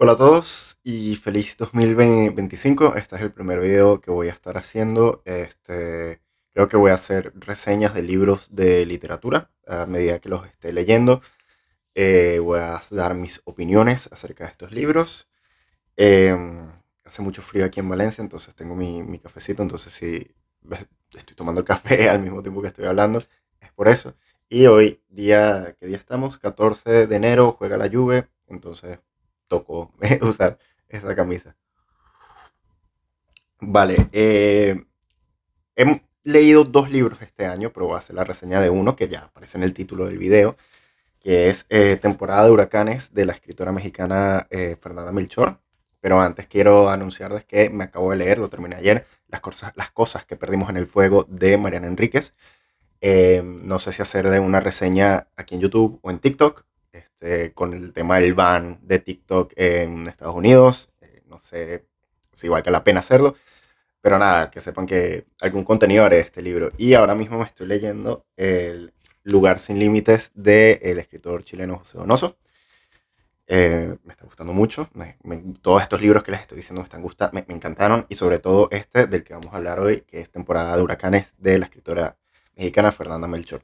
Hola a todos y feliz 2025. Este es el primer video que voy a estar haciendo. Creo que voy a hacer reseñas de libros de literatura a medida que los esté leyendo. Voy a dar mis opiniones acerca de estos libros. Eh, Hace mucho frío aquí en Valencia, entonces tengo mi cafecito. Entonces, si estoy tomando café al mismo tiempo que estoy hablando, es por eso. Y hoy, ¿qué día estamos? 14 de enero, juega la Juve. Entonces, tocó usar esa camisa. Vale, he leído dos libros este año, pero voy a hacer la reseña de uno que ya aparece en el título del video, que es Temporada de Huracanes de la escritora mexicana Fernanda Melchor. Pero antes quiero anunciarles que me acabo de leer, lo terminé ayer, las cosas que perdimos en el fuego de Mariana Enríquez. No sé si hacer de una reseña aquí en YouTube o en TikTok, con el tema del ban de TikTok en Estados Unidos. No sé si valga la pena hacerlo, pero nada, que sepan que algún contenido haré de este libro. Y ahora mismo me estoy leyendo El lugar sin límites del escritor chileno José Donoso. Me está gustando mucho. Todos estos libros que les estoy diciendo me encantaron. Y sobre todo este del que vamos a hablar hoy, que es Temporada de Huracanes de la escritora mexicana Fernanda Melchor.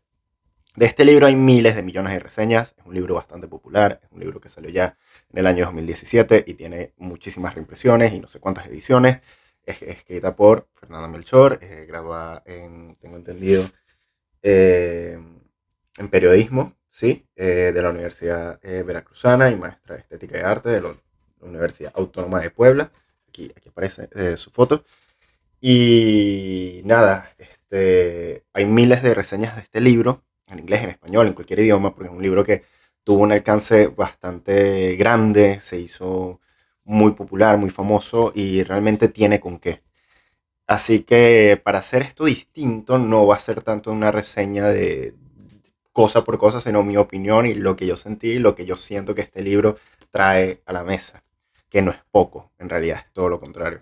De este libro hay miles de millones de reseñas. Es un libro bastante popular. Es un libro que salió ya en el año 2017 y tiene muchísimas reimpresiones y no sé cuántas ediciones. Es escrita por Fernanda Melchor, graduada tengo entendido, eh, en periodismo, ¿sí? De la Universidad Veracruzana y maestra de Estética y Arte de la Universidad Autónoma de Puebla. Aquí aparece su foto. Y nada, hay miles de reseñas de este libro, en inglés, en español, en cualquier idioma, porque es un libro que tuvo un alcance bastante grande, se hizo muy popular, muy famoso y realmente tiene con qué. Así que para hacer esto distinto no va a ser tanto una reseña de cosa por cosa, sino mi opinión y lo que yo sentí y lo que yo siento que este libro trae a la mesa, que no es poco, en realidad es todo lo contrario.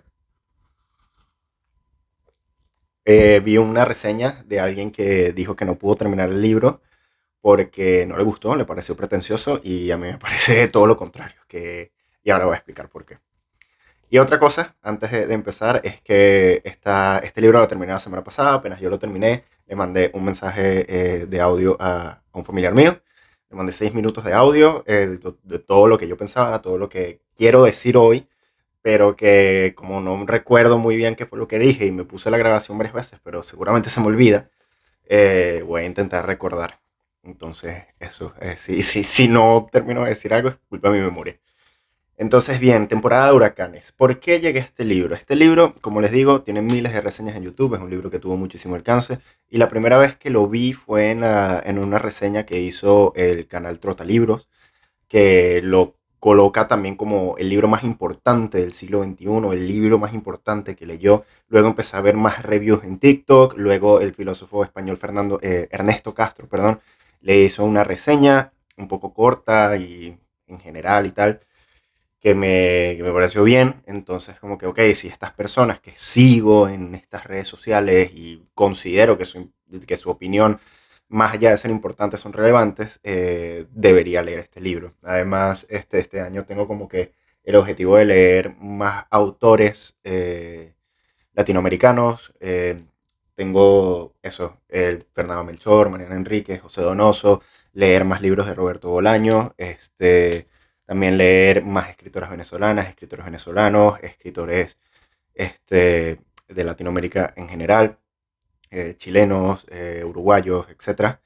Vi una reseña de alguien que dijo que no pudo terminar el libro porque no le gustó, le pareció pretencioso y a mí me parece todo lo contrario. Y ahora voy a explicar por qué. Y otra cosa, antes de empezar, es que este libro lo terminé la semana pasada, apenas yo lo terminé, le mandé un mensaje de audio a un familiar mío, le mandé 6 minutos de audio de todo lo que yo pensaba, todo lo que quiero decir hoy, pero que como no recuerdo muy bien qué fue lo que dije y me puse la grabación varias veces, pero seguramente se me olvida, voy a intentar recordar. Entonces, eso, si no termino de decir algo, es culpa de mi memoria. Entonces, bien, temporada de huracanes. ¿Por qué llegué a este libro? Este libro, como les digo, tiene miles de reseñas en YouTube, es un libro que tuvo muchísimo alcance. Y la primera vez que lo vi fue en una reseña que hizo el canal Trotalibros, que lo coloca también como el libro más importante del siglo XXI, el libro más importante que leyó. Luego empecé a ver más reviews en TikTok, luego el filósofo español Ernesto Castro, perdón, le hizo una reseña un poco corta y en general y tal, que me pareció bien. Entonces, como que, ok, si estas personas que sigo en estas redes sociales y considero que su opinión, más allá de ser importantes, son relevantes, debería leer este libro. Además, este año tengo como que el objetivo de leer más autores latinoamericanos. Tengo eso, el Fernando Melchor, Mariana Enríquez, José Donoso, leer más libros de Roberto Bolaño, también leer más escritoras venezolanas, escritores venezolanos, escritores de Latinoamérica en general, chilenos, uruguayos, etcétera.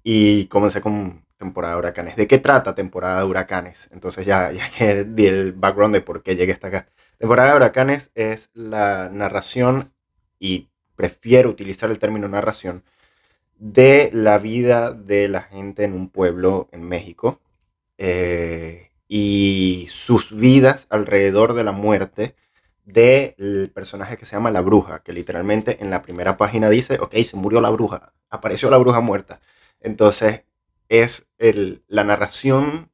Y comencé con temporada de huracanes. ¿De qué trata temporada de huracanes? Entonces ya que di el background de por qué llegué hasta acá. Temporada de huracanes es la narración, y prefiero utilizar el término narración, de la vida de la gente en un pueblo en México, y sus vidas alrededor de la muerte del personaje que se llama la bruja, que literalmente en la primera página dice, ok, se murió la bruja, apareció la bruja muerta. Entonces es la narración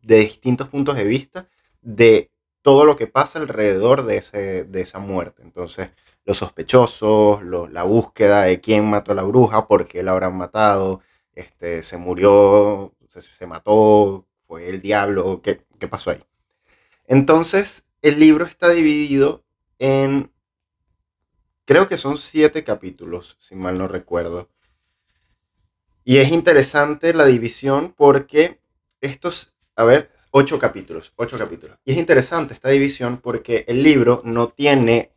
de distintos puntos de vista de todo lo que pasa alrededor de esa muerte. Entonces, los sospechosos, la búsqueda de quién mató a la bruja, por qué la habrán matado, se murió, se mató, fue el diablo, qué pasó ahí. Entonces, el libro está dividido en, creo que son 7 capítulos, si mal no recuerdo. Y es interesante la división porque estos, a ver, 8 capítulos. Y es interesante esta división porque el libro no tiene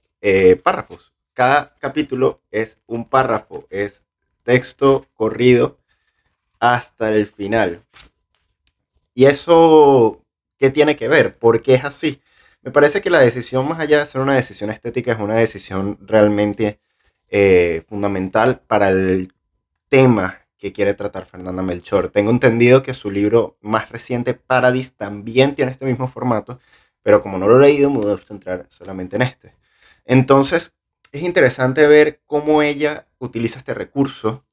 párrafos. Cada capítulo es un párrafo, es texto corrido hasta el final. ¿Y eso qué tiene que ver? ¿Por qué es así? Me parece que la decisión, más allá de ser una decisión estética, es una decisión realmente fundamental para el tema que quiere tratar Fernanda Melchor. Tengo entendido que su libro más reciente, Paradis, también tiene este mismo formato, pero como no lo he leído, me voy a centrar solamente en este. Entonces, es interesante ver cómo ella utiliza este recurso,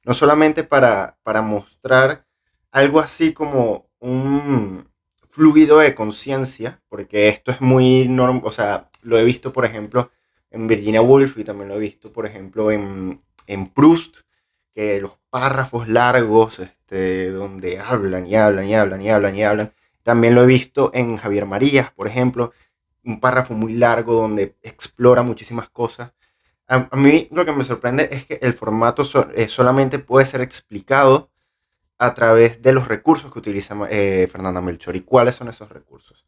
no solamente para mostrar algo así como un fluido de conciencia, porque esto es muy normal, o sea, lo he visto, por ejemplo, en Virginia Woolf y también lo he visto, por ejemplo, en Proust, que los párrafos largos, donde hablan y hablan y hablan y hablan y hablan. También lo he visto en Javier Marías, por ejemplo, un párrafo muy largo donde explora muchísimas cosas. A mí lo que me sorprende es que el formato solamente puede ser explicado a través de los recursos que utiliza Fernanda Melchor. ¿Y cuáles son esos recursos?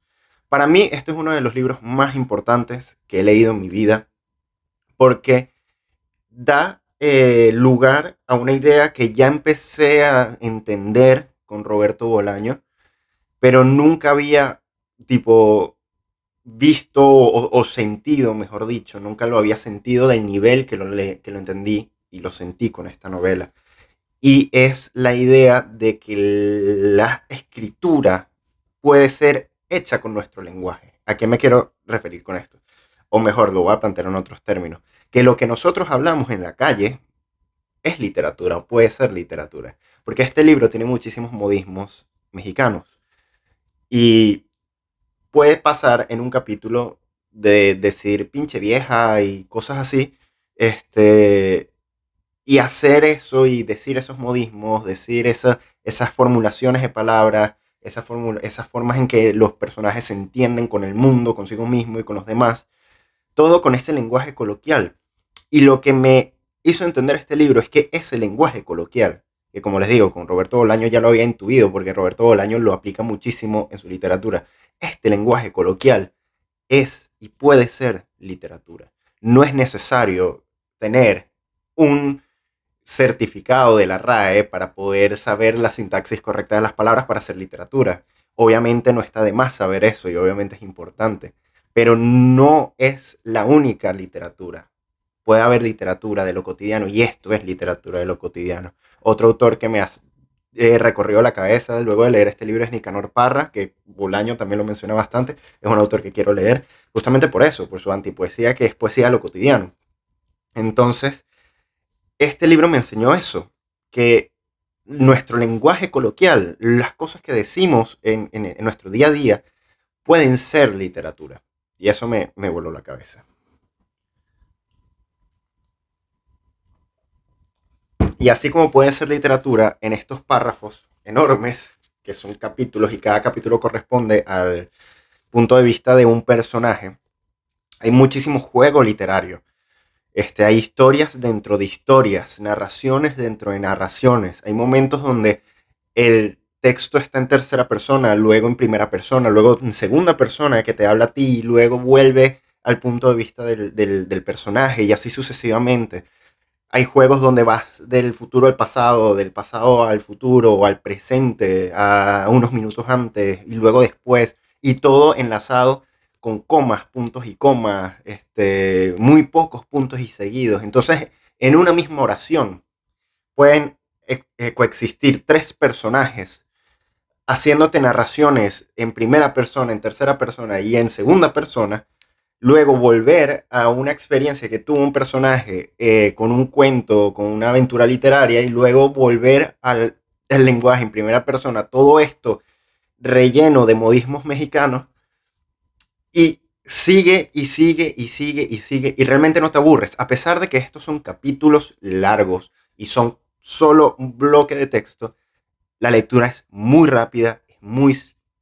Para mí, este es uno de los libros más importantes que he leído en mi vida porque da lugar a una idea que ya empecé a entender con Roberto Bolaño, pero nunca había tipo visto o sentido, mejor dicho, nunca lo había sentido del nivel que lo entendí y lo sentí con esta novela. Y es la idea de que la escritura puede ser hecha con nuestro lenguaje. ¿A qué me quiero referir con esto? O mejor, lo voy a plantear en otros términos. Que lo que nosotros hablamos en la calle es literatura o puede ser literatura. Porque este libro tiene muchísimos modismos mexicanos. Y puede pasar en un capítulo de decir pinche vieja y cosas así. Este, y hacer eso y decir esos modismos, decir esas formulaciones de palabras, esas formas en que los personajes se entienden con el mundo, consigo mismo y con los demás, todo con ese lenguaje coloquial. Y lo que me hizo entender este libro es que ese lenguaje coloquial, que como les digo, con Roberto Bolaño ya lo había intuido, porque Roberto Bolaño lo aplica muchísimo en su literatura, este lenguaje coloquial es y puede ser literatura. No es necesario tener un certificado de la RAE para poder saber la sintaxis correcta de las palabras para hacer literatura. Obviamente no está de más saber eso y obviamente es importante, pero no es la única literatura. Puede haber literatura de lo cotidiano y esto es literatura de lo cotidiano. Otro autor que me ha recorrido la cabeza luego de leer este libro es Nicanor Parra, que Bolaño también lo menciona bastante. Es un autor que quiero leer justamente por eso, por su antipoesía, que es poesía de lo cotidiano. Entonces, este libro me enseñó eso, que nuestro lenguaje coloquial, las cosas que decimos en nuestro día a día, pueden ser literatura. Y eso me voló la cabeza. Y así como puede ser literatura, en estos párrafos enormes, que son capítulos y cada capítulo corresponde al punto de vista de un personaje, hay muchísimo juego literario. Hay historias dentro de historias, narraciones dentro de narraciones. Hay momentos donde el texto está en tercera persona, luego en primera persona, luego en segunda persona que te habla a ti y luego vuelve al punto de vista del personaje y así sucesivamente. Hay juegos donde vas del futuro al pasado, del pasado al futuro o al presente, a unos minutos antes y luego después, y todo enlazado con comas, puntos y comas, muy pocos puntos y seguidos. Entonces, en una misma oración pueden coexistir tres personajes haciéndote narraciones en primera persona, en tercera persona y en segunda persona, luego volver a una experiencia que tuvo un personaje con un cuento, con una aventura literaria y luego volver al lenguaje en primera persona, todo esto relleno de modismos mexicanos y sigue y sigue y sigue y sigue y realmente no te aburres, a pesar de que estos son capítulos largos y son solo un bloque de texto. La lectura es muy rápida, es muy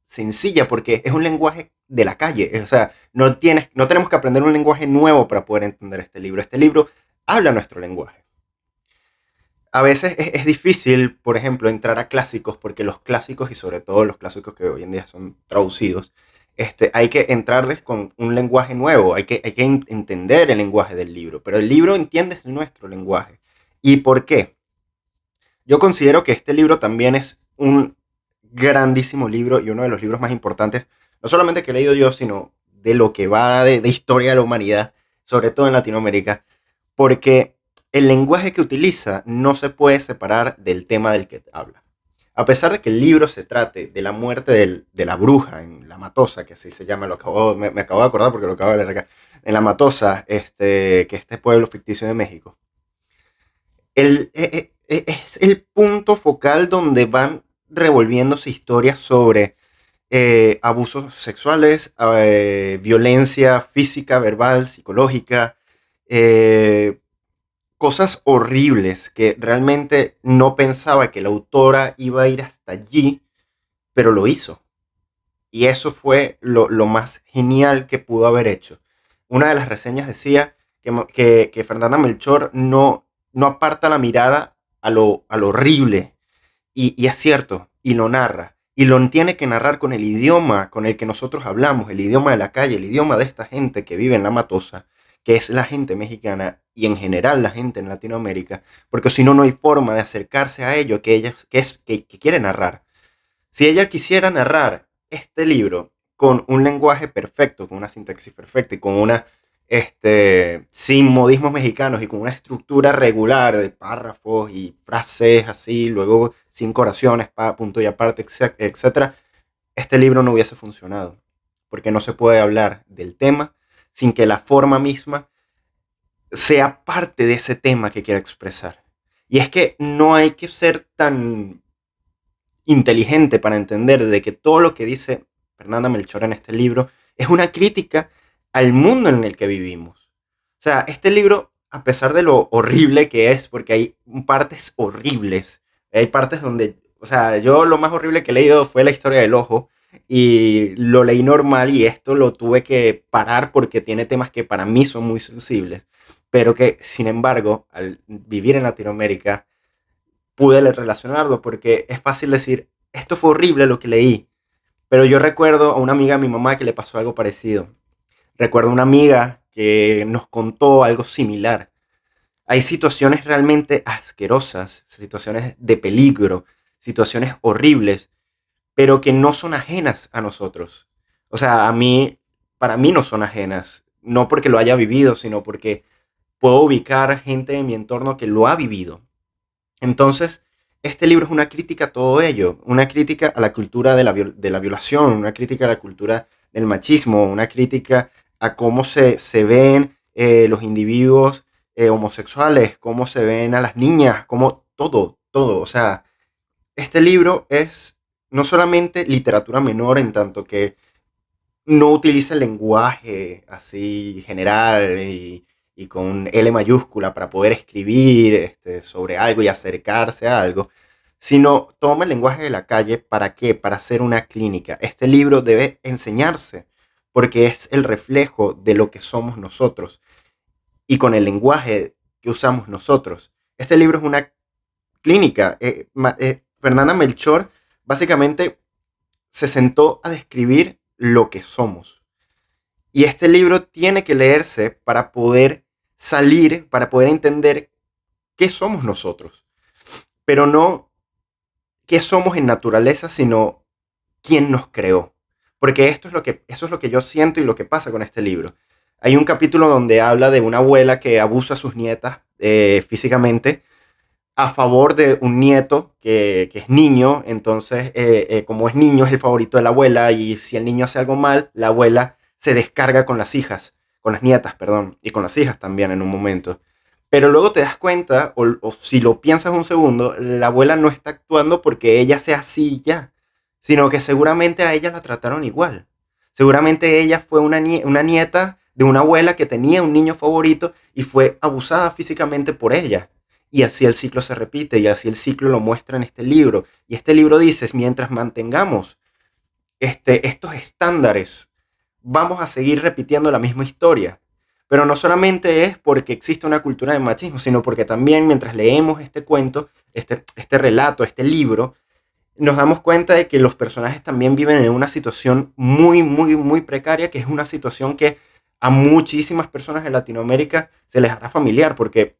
sencilla porque es un lenguaje de la calle. O sea, no tenemos que aprender un lenguaje nuevo para poder entender este libro. Este libro habla nuestro lenguaje. A veces es difícil, por ejemplo, entrar a clásicos, porque los clásicos, y sobre todo los clásicos que hoy en día son traducidos, hay que entrarles con un lenguaje nuevo, hay que entender el lenguaje del libro, pero el libro entiende nuestro lenguaje. ¿Y por qué? Yo considero que este libro también es un grandísimo libro y uno de los libros más importantes, no solamente que he leído yo, sino de lo que va de historia de la humanidad, sobre todo en Latinoamérica, porque el lenguaje que utiliza no se puede separar del tema del que habla. A pesar de que el libro se trate de la muerte de la bruja en La Matosa, que así se llama, me acabo de acordar porque lo acabo de leer acá, en La Matosa, que este pueblo ficticio de México, es el punto focal donde van revolviéndose historias sobre abusos sexuales, violencia física, verbal, psicológica, eh, cosas horribles que realmente no pensaba que la autora iba a ir hasta allí, pero lo hizo. Y eso fue lo más genial que pudo haber hecho. Una de las reseñas decía que Fernanda Melchor no aparta la mirada a lo horrible. Y es cierto, y lo narra. Y lo tiene que narrar con el idioma con el que nosotros hablamos, el idioma de la calle, el idioma de esta gente que vive en La Matosa, que es la gente mexicana y en general la gente en Latinoamérica, porque si no, no hay forma de acercarse a ello que quiere narrar. Si ella quisiera narrar este libro con un lenguaje perfecto, con una sintaxis perfecta y con sin modismos mexicanos y con una estructura regular de párrafos y frases así, luego 5 oraciones, punto y aparte, etcétera, este libro no hubiese funcionado, porque no se puede hablar del tema sin que la forma misma sea parte de ese tema que quiera expresar. Y es que no hay que ser tan inteligente para entender de que todo lo que dice Fernanda Melchor en este libro es una crítica al mundo en el que vivimos. O sea, este libro, a pesar de lo horrible que es, porque hay partes horribles, hay partes donde, o sea, yo lo más horrible que he leído fue La historia del ojo, y lo leí normal y esto lo tuve que parar porque tiene temas que para mí son muy sensibles, pero que sin embargo, al vivir en Latinoamérica, pude relacionarlo porque es fácil decir, esto fue horrible lo que leí, pero yo recuerdo a una amiga de mi mamá que le pasó algo parecido. Recuerdo a una amiga que nos contó algo similar. Hay situaciones realmente asquerosas, situaciones de peligro, situaciones horribles, pero que no son ajenas a nosotros. O sea, para mí no son ajenas, no porque lo haya vivido, sino porque puedo ubicar gente en mi entorno que lo ha vivido. Entonces, este libro es una crítica a todo ello, una crítica a la cultura de la violación, una crítica a la cultura del machismo, una crítica a cómo se ven los individuos homosexuales, cómo se ven a las niñas, cómo todo. O sea, este libro es no solamente literatura menor en tanto que no utiliza el lenguaje así general y con L mayúscula para poder escribir sobre algo y acercarse a algo, sino toma el lenguaje de la calle. ¿Para qué? Para hacer una clínica. Este libro debe enseñarse porque es el reflejo de lo que somos nosotros y con el lenguaje que usamos nosotros. Este libro es una clínica. Fernanda Melchor básicamente se sentó a describir lo que somos. Y este libro tiene que leerse para poder salir, para poder entender qué somos nosotros. Pero no qué somos en naturaleza, sino quién nos creó. Porque eso es lo que yo siento y lo que pasa con este libro. Hay un capítulo donde habla de una abuela que abusa a sus nietas físicamente a favor de un nieto que es niño. Entonces, como es niño, es el favorito de la abuela, y si el niño hace algo mal, la abuela se descarga con las hijas, con las nietas, perdón, y con las hijas también en un momento. Pero luego te das cuenta, o si lo piensas un segundo, la abuela no está actuando porque ella sea así ya, sino que seguramente a ella la trataron igual. Seguramente ella fue una nieta de una abuela que tenía un niño favorito y fue abusada físicamente por ella. Y así el ciclo se repite, y así el ciclo lo muestra en este libro. Y este libro dice, mientras mantengamos estos estándares vamos a seguir repitiendo la misma historia. Pero no solamente es porque existe una cultura de machismo, sino porque también mientras leemos este cuento, este relato, este libro, nos damos cuenta de que los personajes también viven en una situación muy, muy, muy precaria, que es una situación que a muchísimas personas en Latinoamérica se les hará familiar, porque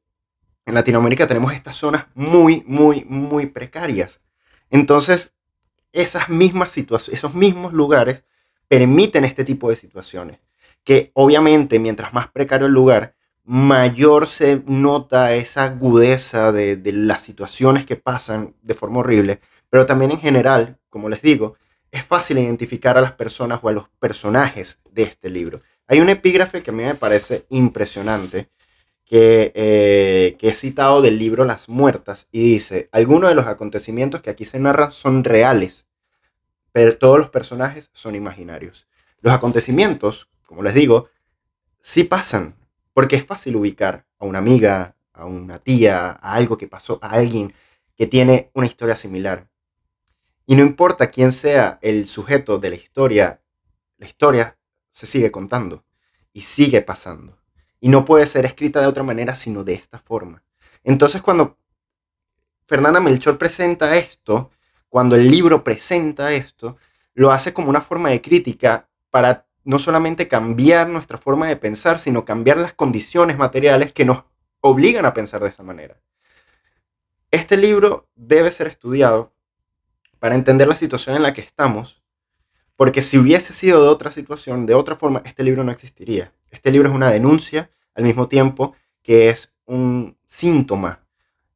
en Latinoamérica tenemos estas zonas muy, muy, muy precarias. Entonces, esas mismas situaciones, esos mismos lugares permiten este tipo de situaciones. Que obviamente, mientras más precario el lugar, mayor se nota esa agudeza de las situaciones que pasan de forma horrible. Pero también en general, como les digo, es fácil identificar a las personas o a los personajes de este libro. Hay un epígrafe que a mí me parece impresionante, que he citado del libro Las Muertas, y dice: algunos de los acontecimientos que aquí se narran son reales, pero todos los personajes son imaginarios. Los acontecimientos, como les digo, sí pasan, porque es fácil ubicar a una amiga, a una tía, a algo que pasó, a alguien que tiene una historia similar. Y no importa quién sea el sujeto de la historia se sigue contando y sigue pasando. Y no puede ser escrita de otra manera sino de esta forma. Entonces, cuando Fernanda Melchor presenta esto, cuando el libro presenta esto, lo hace como una forma de crítica para no solamente cambiar nuestra forma de pensar, sino cambiar las condiciones materiales que nos obligan a pensar de esa manera. Este libro debe ser estudiado para entender la situación en la que estamos, porque si hubiese sido de otra situación, de otra forma, este libro no existiría. Este libro es una denuncia al mismo tiempo que es un síntoma.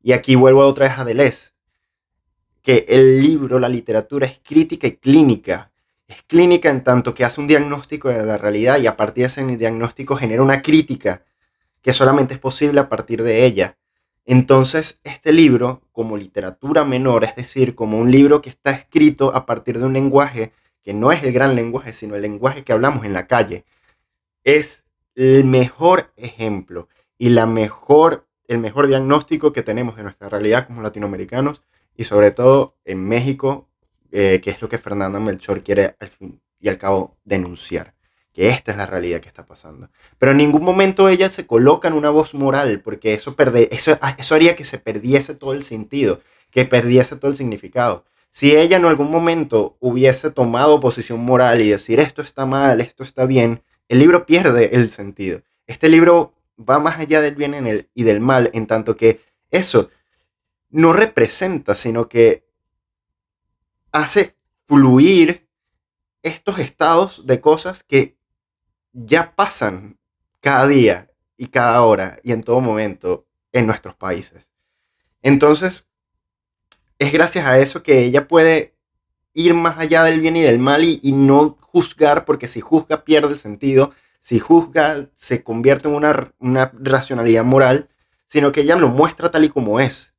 Y aquí vuelvo otra vez a Deleuze, que el libro, la literatura, es crítica y clínica. Es clínica en tanto que hace un diagnóstico de la realidad y a partir de ese diagnóstico genera una crítica que solamente es posible a partir de ella. Entonces, este libro, como literatura menor, es decir, como un libro que está escrito a partir de un lenguaje que no es el gran lenguaje, sino el lenguaje que hablamos en la calle, es el mejor ejemplo y el mejor diagnóstico que tenemos de nuestra realidad como latinoamericanos y sobre todo en México, que es lo que Fernanda Melchor quiere al fin y al cabo denunciar, que esta es la realidad que está pasando. Pero en ningún momento ella se coloca en una voz moral, porque eso haría que se perdiese todo el sentido, que perdiese todo el significado. Si ella en algún momento hubiese tomado posición moral y decir esto está mal, esto está bien, el libro pierde el sentido. Este libro va más allá del bien y del mal, en tanto que eso no representa, sino que hace fluir estos estados de cosas que ya pasan cada día y cada hora y en todo momento en nuestros países. Entonces, es gracias a eso que ella puede ir más allá del bien y del mal y no juzgar, porque si juzga pierde el sentido, si juzga se convierte en una racionalidad moral, sino que ella lo muestra tal y como es.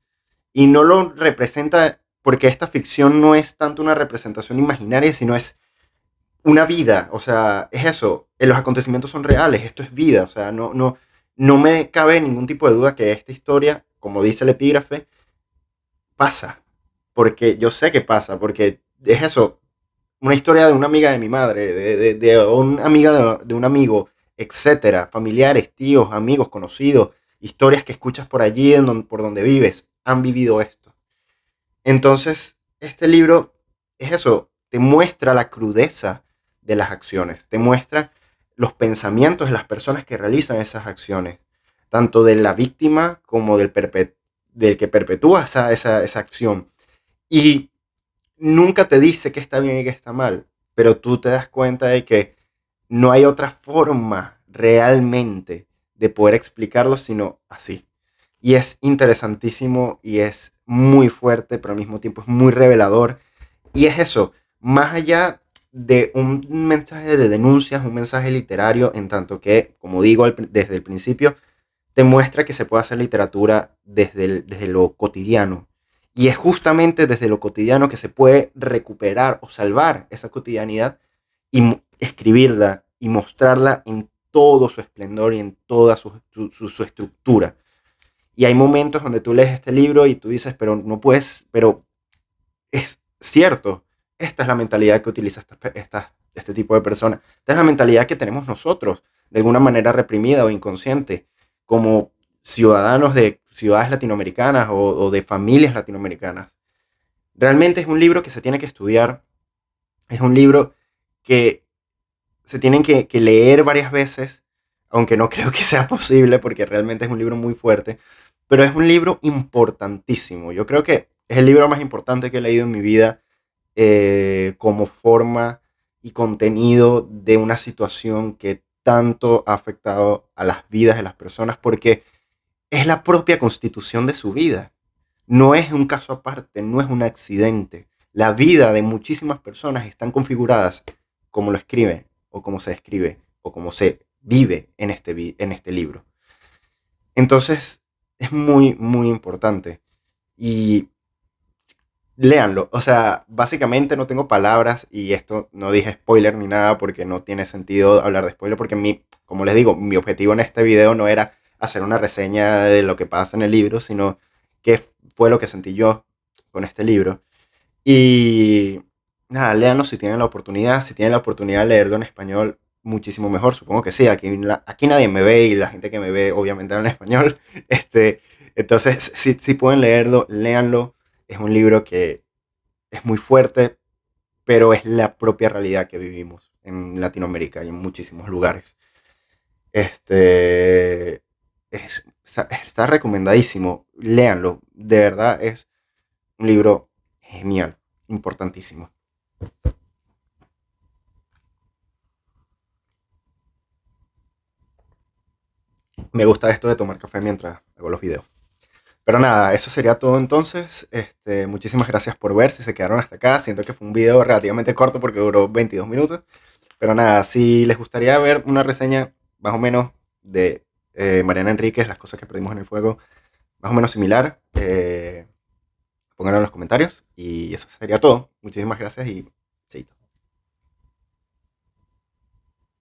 Y no lo representa, porque esta ficción no es tanto una representación imaginaria, sino es una vida. O sea, es eso, los acontecimientos son reales, esto es vida. O sea, no me cabe ningún tipo de duda que esta historia, como dice el epígrafe, pasa. Porque yo sé que pasa, porque es eso, una historia de una amiga de mi madre, de una amiga de un amigo, etcétera, familiares, tíos, amigos, conocidos, historias que escuchas por allí, por donde vives, han vivido esto. Entonces, este libro es eso, te muestra la crudeza de las acciones, te muestra los pensamientos de las personas que realizan esas acciones, tanto de la víctima como del que perpetúa esa acción. Y nunca te dice que está bien y que está mal, pero tú te das cuenta de que no hay otra forma realmente de poder explicarlo sino así. Y es interesantísimo y es muy fuerte, pero al mismo tiempo es muy revelador. Y es eso, más allá de un mensaje de denuncias, un mensaje literario, en tanto que, como digo desde el principio, te muestra que se puede hacer literatura desde lo cotidiano. Y es justamente desde lo cotidiano que se puede recuperar o salvar esa cotidianidad y escribirla y mostrarla en todo su esplendor y en toda su estructura. Y hay momentos donde tú lees este libro y tú dices, pero no puedes, pero es cierto, esta es la mentalidad que utiliza este tipo de personas. Esta es la mentalidad que tenemos nosotros, de alguna manera reprimida o inconsciente, como ciudadanos de ciudades latinoamericanas o de familias latinoamericanas. Realmente es un libro que se tiene que estudiar, es un libro que se tienen que leer varias veces, aunque no creo que sea posible porque realmente es un libro muy fuerte, pero es un libro importantísimo. Yo creo que es el libro más importante que he leído en mi vida como forma y contenido de una situación que tanto ha afectado a las vidas de las personas porque es la propia constitución de su vida. No es un caso aparte, no es un accidente. La vida de muchísimas personas están configuradas como lo escribe, o como se escribe, o como se vive en este libro. Entonces, es muy, muy importante. Y léanlo. O sea, básicamente no tengo palabras y esto no dije spoiler ni nada porque no tiene sentido hablar de spoiler porque como les digo, mi objetivo en este video no era hacer una reseña de lo que pasa en el libro, sino qué fue lo que sentí yo con este libro. Y nada, léanlo si tienen la oportunidad. Si tienen la oportunidad de leerlo en español, muchísimo mejor. Supongo que sí. Aquí nadie me ve y la gente que me ve obviamente habla en español. Entonces, si pueden leerlo, léanlo. Es un libro que es muy fuerte, pero es la propia realidad que vivimos en Latinoamérica y en muchísimos lugares. Este está recomendadísimo. Léanlo. De verdad es un libro genial, importantísimo. Me gusta esto de tomar café mientras hago los videos. Pero nada, eso sería todo entonces. Muchísimas gracias por ver. Si se quedaron hasta acá, siento que fue un video relativamente corto porque duró 22 minutos. Pero nada, si les gustaría ver una reseña más o menos de Mariana Enríquez, Las cosas que perdimos en el fuego, más o menos similar, pónganlo en los comentarios. Y eso sería todo. Muchísimas gracias y